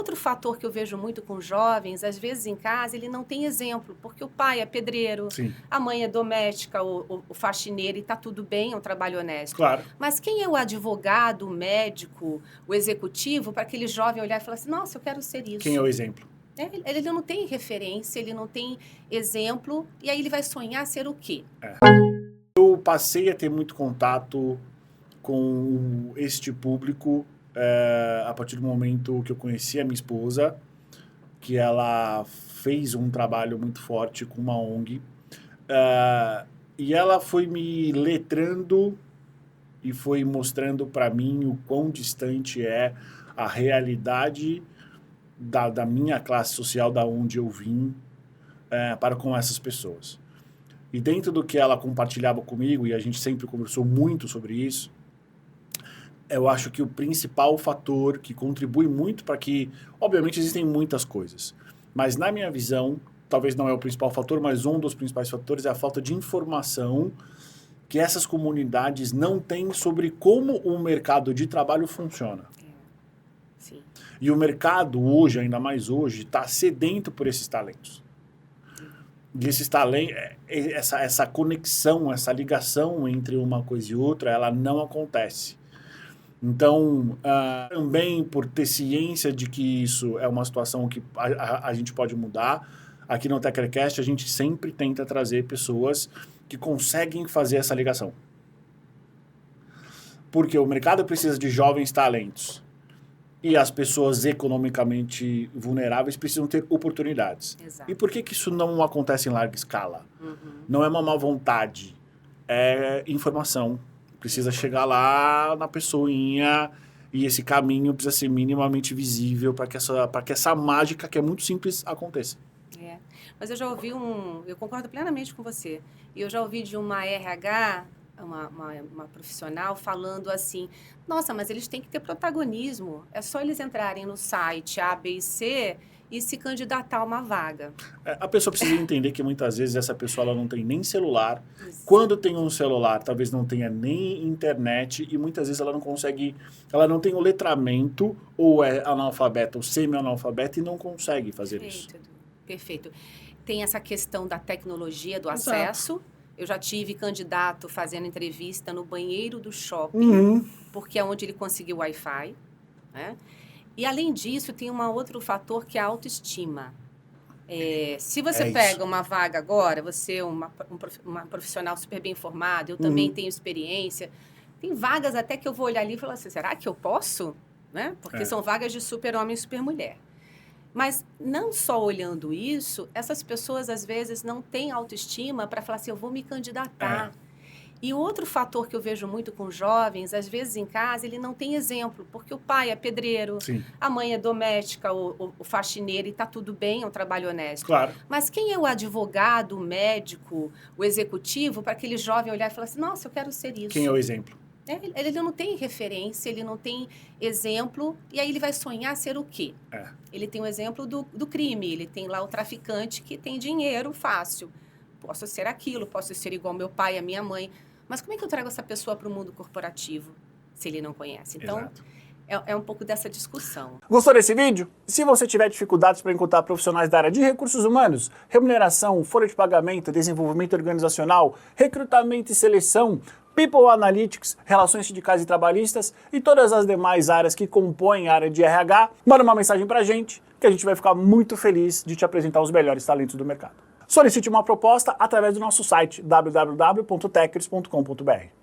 Outro fator que eu vejo muito com jovens, às vezes em casa, ele não tem exemplo, porque o pai é pedreiro, Sim. a mãe é doméstica, o faxineiro, e está tudo bem, é um trabalho honesto. Claro. Mas quem é o advogado, o médico, o executivo, para aquele jovem olhar e falar assim, nossa, eu quero ser isso. Quem é o exemplo? Ele não tem referência, ele não tem exemplo, e aí ele vai sonhar ser o quê? Eu passei a ter muito contato com este público a partir do momento que eu conheci a minha esposa, que ela fez um trabalho muito forte com uma ONG, e ela foi me letrando e foi mostrando para mim o quão distante é a realidade da minha classe social, da onde eu vim, para com essas pessoas. E dentro do que ela compartilhava comigo, e a gente sempre conversou muito sobre isso, eu acho que o principal fator que contribui muito para que, obviamente existem muitas coisas, mas na minha visão, talvez não é o principal fator, mas um dos principais fatores é a falta de informação que essas comunidades não têm sobre como o mercado de trabalho funciona. Sim. E o mercado hoje, ainda mais hoje, está sedento por esses talentos. E esses talentos, essa conexão, essa ligação entre uma coisa e outra, ela não acontece. Então, também por ter ciência de que isso é uma situação que a gente pode mudar, aqui no Techcast a gente sempre tenta trazer pessoas que conseguem fazer essa ligação. Porque o mercado precisa de jovens talentos. E as pessoas economicamente vulneráveis precisam ter oportunidades. Exato. E por que isso não acontece em larga escala? Uhum. Não é uma má vontade, é informação. Precisa chegar lá na pessoinha e esse caminho precisa ser minimamente visível para que essa mágica, que é muito simples, aconteça. Mas eu já ouvi eu concordo plenamente com você, eu já ouvi de uma RH, uma profissional falando assim, nossa, mas eles têm que ter protagonismo, é só eles entrarem no site A, B e C e se candidatar a uma vaga. A pessoa precisa entender que muitas vezes essa pessoa ela não tem nem celular, Isso. Quando tem um celular talvez não tenha nem internet e muitas vezes ela não consegue, ela não tem o letramento ou é analfabeta ou semi-analfabeta e não consegue fazer isso. Perfeito. Tem essa questão da tecnologia, do Exato. acesso. Eu já tive candidato fazendo entrevista no banheiro do shopping, porque é onde ele conseguiu Wi-Fi, né? E, além disso, tem um outro fator que é a autoestima. Se você pega uma vaga agora, você é uma profissional super bem formada, eu também tenho experiência, tem vagas até que eu vou olhar ali e falar assim, será que eu posso? Né? Porque são vagas de super-homem e super-mulher. Mas não só olhando isso, essas pessoas às vezes não têm autoestima para falar assim, eu vou me candidatar. E outro fator que eu vejo muito com jovens, às vezes em casa, ele não tem exemplo, porque o pai é pedreiro, Sim. a mãe é doméstica, o faxineiro, e está tudo bem, é um trabalho honesto. Claro. Mas quem é o advogado, o médico, o executivo, para aquele jovem olhar e falar assim, nossa, eu quero ser isso. Quem é o exemplo? Ele não tem referência, ele não tem exemplo, e aí ele vai sonhar ser o quê? Ele tem o exemplo do crime, ele tem lá o traficante que tem dinheiro fácil. Posso ser aquilo, posso ser igual meu pai, a minha mãe. Mas como é que eu trago essa pessoa para o mundo corporativo, se ele não conhece? Então, é um pouco dessa discussão. Gostou desse vídeo? Se você tiver dificuldades para encontrar profissionais da área de recursos humanos, remuneração, folha de pagamento, desenvolvimento organizacional, recrutamento e seleção, People Analytics, relações sindicais e trabalhistas e todas as demais áreas que compõem a área de RH, manda uma mensagem pra gente que a gente vai ficar muito feliz de te apresentar os melhores talentos do mercado. Solicite uma proposta através do nosso site www.techers.com.br.